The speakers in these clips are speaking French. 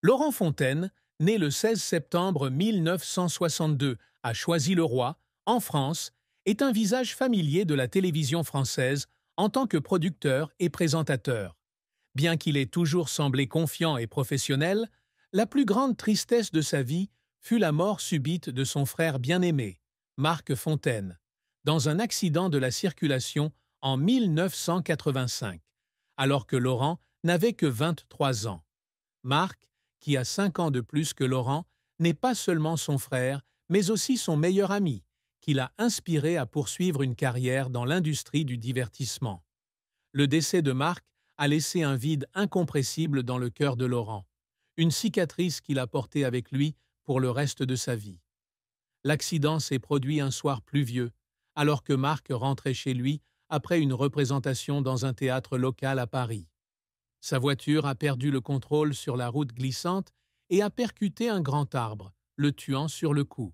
Laurent Fontaine, né le 16 septembre 1962 à Choisy-le-Roi, en France, est un visage familier de la télévision française en tant que producteur et présentateur. Bien qu'il ait toujours semblé confiant et professionnel, la plus grande tristesse de sa vie fut la mort subite de son frère bien-aimé, Marc Fontaine, dans un accident de la circulation en 1985, alors que Laurent n'avait que 23 ans. Marc, qui a 5 ans de plus que Laurent, n'est pas seulement son frère, mais aussi son meilleur ami, qui l'a inspiré à poursuivre une carrière dans l'industrie du divertissement. Le décès de Marc a laissé un vide incompressible dans le cœur de Laurent, une cicatrice qu'il a portée avec lui pour le reste de sa vie. L'accident s'est produit un soir pluvieux, alors que Marc rentrait chez lui après une représentation dans un théâtre local à Paris. Sa voiture a perdu le contrôle sur la route glissante et a percuté un grand arbre, le tuant sur le coup.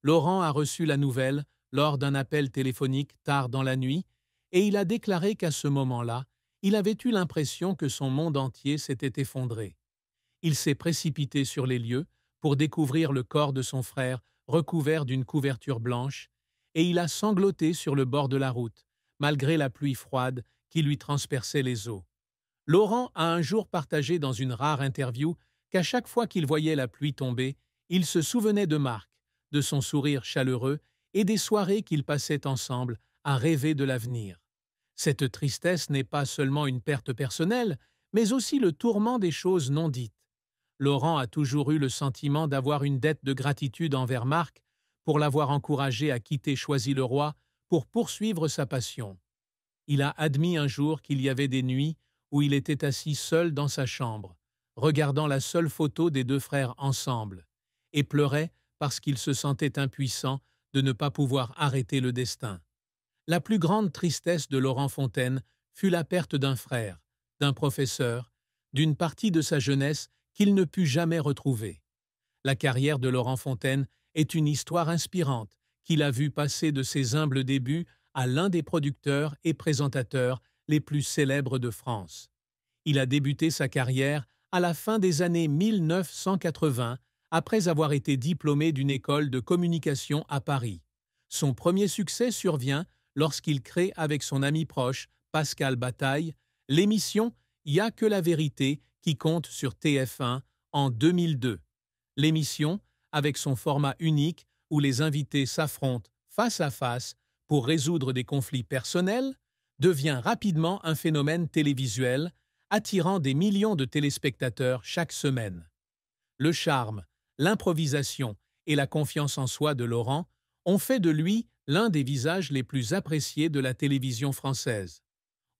Laurent a reçu la nouvelle lors d'un appel téléphonique tard dans la nuit et il a déclaré qu'à ce moment-là, il avait eu l'impression que son monde entier s'était effondré. Il s'est précipité sur les lieux pour découvrir le corps de son frère recouvert d'une couverture blanche et il a sangloté sur le bord de la route, malgré la pluie froide qui lui transperçait les os. Laurent a un jour partagé dans une rare interview qu'à chaque fois qu'il voyait la pluie tomber, il se souvenait de Marc, de son sourire chaleureux et des soirées qu'ils passaient ensemble à rêver de l'avenir. Cette tristesse n'est pas seulement une perte personnelle, mais aussi le tourment des choses non dites. Laurent a toujours eu le sentiment d'avoir une dette de gratitude envers Marc pour l'avoir encouragé à quitter Choisy-le-Roi pour poursuivre sa passion. Il a admis un jour qu'il y avait des nuits où il était assis seul dans sa chambre, regardant la seule photo des deux frères ensemble, et pleurait parce qu'il se sentait impuissant de ne pas pouvoir arrêter le destin. La plus grande tristesse de Laurent Fontaine fut la perte d'un frère, d'un professeur, d'une partie de sa jeunesse qu'il ne put jamais retrouver. La carrière de Laurent Fontaine est une histoire inspirante qu'il a vu passer de ses humbles débuts à l'un des producteurs et présentateurs les plus célèbres de France. Il a débuté sa carrière à la fin des années 1980, après avoir été diplômé d'une école de communication à Paris. Son premier succès survient lorsqu'il crée avec son ami proche, Pascal Bataille, l'émission Y a que la vérité qui compte sur TF1 en 2002. L'émission, avec son format unique où les invités s'affrontent face à face pour résoudre des conflits personnels, devient rapidement un phénomène télévisuel, attirant des millions de téléspectateurs chaque semaine. Le charme, l'improvisation et la confiance en soi de Laurent ont fait de lui l'un des visages les plus appréciés de la télévision française.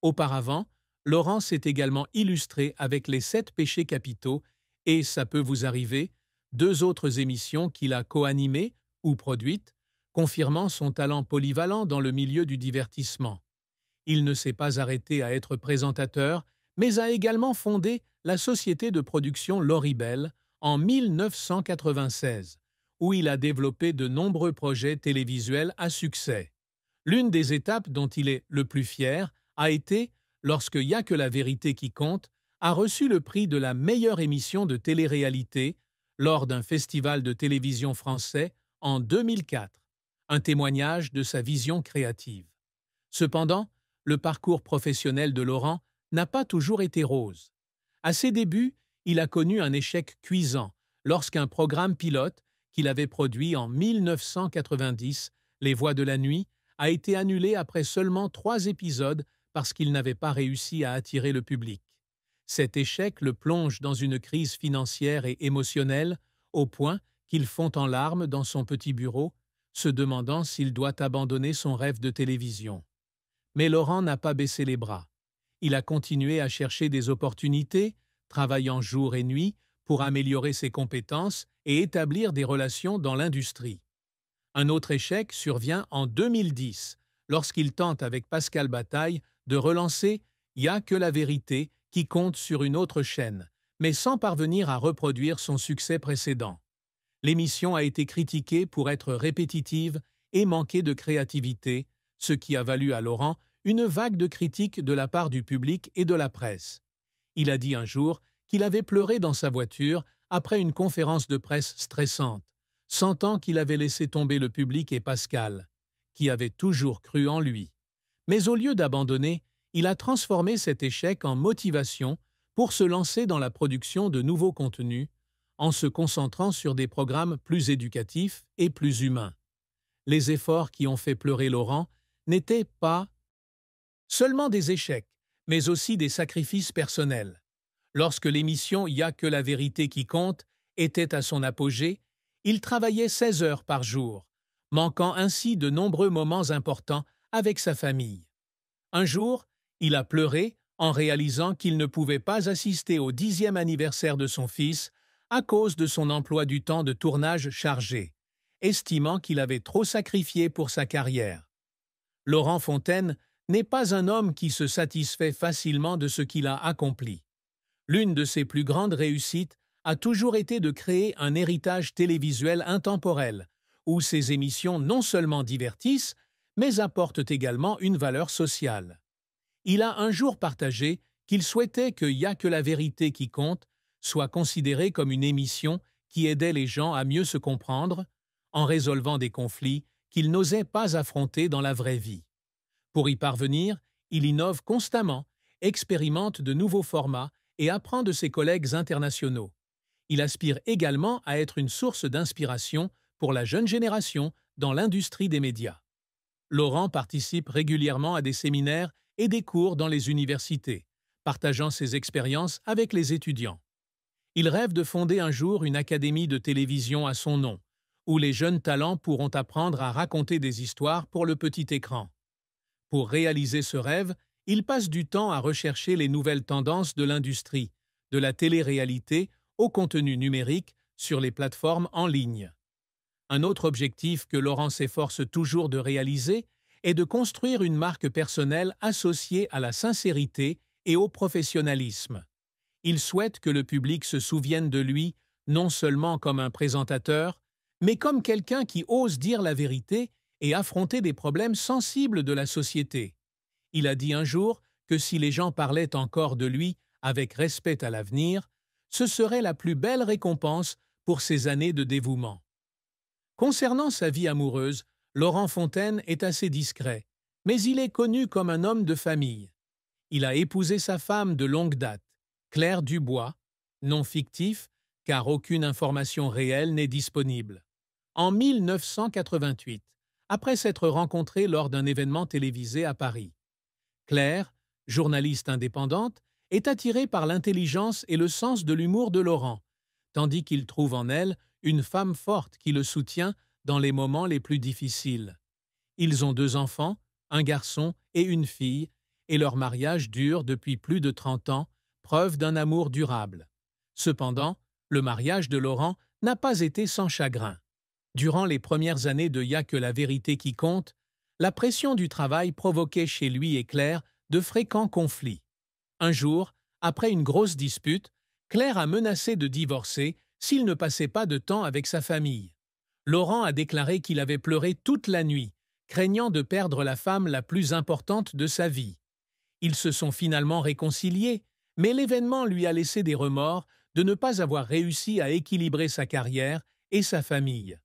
Auparavant, Laurent s'est également illustré avec les 7 péchés capitaux et Ça peut vous arriver, 2 autres émissions qu'il a co-animées ou produites, confirmant son talent polyvalent dans le milieu du divertissement. Il ne s'est pas arrêté à être présentateur, mais a également fondé la société de production Loribel en 1996, où il a développé de nombreux projets télévisuels à succès. L'une des étapes dont il est le plus fier a été lorsque Y a que la vérité qui compte a reçu le prix de la meilleure émission de télé-réalité lors d'un festival de télévision français en 2004, un témoignage de sa vision créative. Cependant, le parcours professionnel de Laurent n'a pas toujours été rose. À ses débuts, il a connu un échec cuisant lorsqu'un programme pilote qu'il avait produit en 1990, Les Voix de la nuit, a été annulé après seulement 3 épisodes parce qu'il n'avait pas réussi à attirer le public. Cet échec le plonge dans une crise financière et émotionnelle au point qu'il fond en larmes dans son petit bureau, se demandant s'il doit abandonner son rêve de télévision. Mais Laurent n'a pas baissé les bras. Il a continué à chercher des opportunités, travaillant jour et nuit pour améliorer ses compétences et établir des relations dans l'industrie. Un autre échec survient en 2010, lorsqu'il tente avec Pascal Bataille de relancer Y a que la vérité qui compte sur une autre chaîne, mais sans parvenir à reproduire son succès précédent. L'émission a été critiquée pour être répétitive et manquer de créativité, ce qui a valu à Laurent une vague de critiques de la part du public et de la presse. Il a dit un jour qu'il avait pleuré dans sa voiture après une conférence de presse stressante, sentant qu'il avait laissé tomber le public et Pascal, qui avait toujours cru en lui. Mais au lieu d'abandonner, il a transformé cet échec en motivation pour se lancer dans la production de nouveaux contenus, en se concentrant sur des programmes plus éducatifs et plus humains. Les efforts qui ont fait pleurer Laurent n'étaient pas seulement des échecs, mais aussi des sacrifices personnels. Lorsque l'émission Y a que la vérité qui compte était à son apogée, il travaillait 16 heures par jour, manquant ainsi de nombreux moments importants avec sa famille. Un jour, il a pleuré en réalisant qu'il ne pouvait pas assister au 10e anniversaire de son fils à cause de son emploi du temps de tournage chargé, estimant qu'il avait trop sacrifié pour sa carrière. Laurent Fontaine n'est pas un homme qui se satisfait facilement de ce qu'il a accompli. L'une de ses plus grandes réussites a toujours été de créer un héritage télévisuel intemporel, où ses émissions non seulement divertissent, mais apportent également une valeur sociale. Il a un jour partagé qu'il souhaitait que Y a que la vérité qui compte soit considérée comme une émission qui aidait les gens à mieux se comprendre, en résolvant des conflits qu'ils n'osaient pas affronter dans la vraie vie. Pour y parvenir, il innove constamment, expérimente de nouveaux formats et apprend de ses collègues internationaux. Il aspire également à être une source d'inspiration pour la jeune génération dans l'industrie des médias. Laurent participe régulièrement à des séminaires et des cours dans les universités, partageant ses expériences avec les étudiants. Il rêve de fonder un jour une académie de télévision à son nom, où les jeunes talents pourront apprendre à raconter des histoires pour le petit écran. Pour réaliser ce rêve, il passe du temps à rechercher les nouvelles tendances de l'industrie, de la télé-réalité au contenu numérique sur les plateformes en ligne. Un autre objectif que Laurent s'efforce toujours de réaliser est de construire une marque personnelle associée à la sincérité et au professionnalisme. Il souhaite que le public se souvienne de lui non seulement comme un présentateur, mais comme quelqu'un qui ose dire la vérité et affronter des problèmes sensibles de la société. Il a dit un jour que si les gens parlaient encore de lui avec respect à l'avenir, ce serait la plus belle récompense pour ses années de dévouement. Concernant sa vie amoureuse, Laurent Fontaine est assez discret, mais il est connu comme un homme de famille. Il a épousé sa femme de longue date, Claire Dubois, nom fictif car aucune information réelle n'est disponible, en 1988, après s'être rencontrés lors d'un événement télévisé à Paris. Claire, journaliste indépendante, est attirée par l'intelligence et le sens de l'humour de Laurent, tandis qu'il trouve en elle une femme forte qui le soutient dans les moments les plus difficiles. Ils ont 2 enfants, un garçon et une fille, et leur mariage dure depuis plus de 30 ans, preuve d'un amour durable. Cependant, le mariage de Laurent n'a pas été sans chagrin. Durant les premières années de Y a que la vérité qui compte, la pression du travail provoquait chez lui et Claire de fréquents conflits. Un jour, après une grosse dispute, Claire a menacé de divorcer s'il ne passait pas de temps avec sa famille. Laurent a déclaré qu'il avait pleuré toute la nuit, craignant de perdre la femme la plus importante de sa vie. Ils se sont finalement réconciliés, mais l'événement lui a laissé des remords de ne pas avoir réussi à équilibrer sa carrière et sa famille.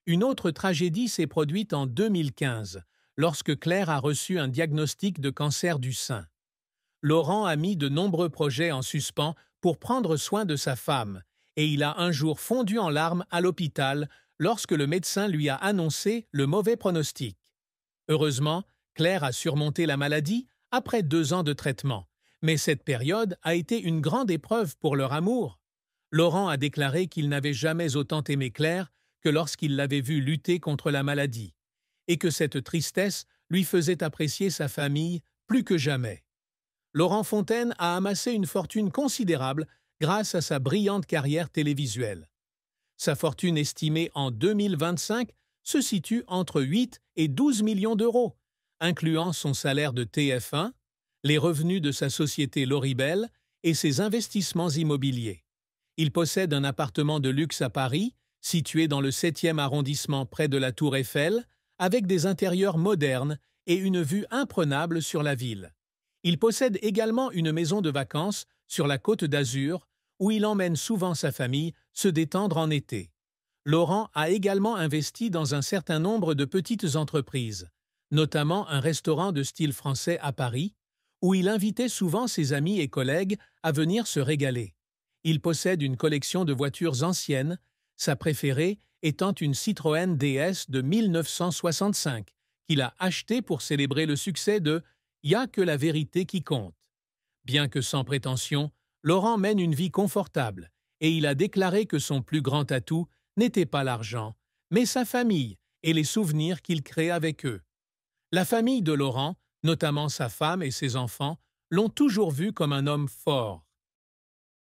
Une autre tragédie s'est produite en 2015, lorsque Claire a reçu un diagnostic de cancer du sein. Laurent a mis de nombreux projets en suspens pour prendre soin de sa femme, et il a un jour fondu en larmes à l'hôpital lorsque le médecin lui a annoncé le mauvais pronostic. Heureusement, Claire a surmonté la maladie après 2 ans de traitement, mais cette période a été une grande épreuve pour leur amour. Laurent a déclaré qu'il n'avait jamais autant aimé Claire que lorsqu'il l'avait vue lutter contre la maladie, et que cette tristesse lui faisait apprécier sa famille plus que jamais. Laurent Fontaine a amassé une fortune considérable grâce à sa brillante carrière télévisuelle. Sa fortune estimée en 2025 se situe entre 8 et 12 millions d'euros, incluant son salaire de TF1, les revenus de sa société Loribel et ses investissements immobiliers. Il possède un appartement de luxe à Paris, situé dans le 7e arrondissement près de la Tour Eiffel, avec des intérieurs modernes et une vue imprenable sur la ville. Il possède également une maison de vacances sur la Côte d'Azur, où il emmène souvent sa famille se détendre en été. Laurent a également investi dans un certain nombre de petites entreprises, notamment un restaurant de style français à Paris, où il invitait souvent ses amis et collègues à venir se régaler. Il possède une collection de voitures anciennes, sa préférée étant une Citroën DS de 1965, qu'il a achetée pour célébrer le succès de Y a que la vérité qui compte. Bien que sans prétention, Laurent mène une vie confortable et il a déclaré que son plus grand atout n'était pas l'argent, mais sa famille et les souvenirs qu'il crée avec eux. La famille de Laurent, notamment sa femme et ses enfants, l'ont toujours vu comme un homme fort.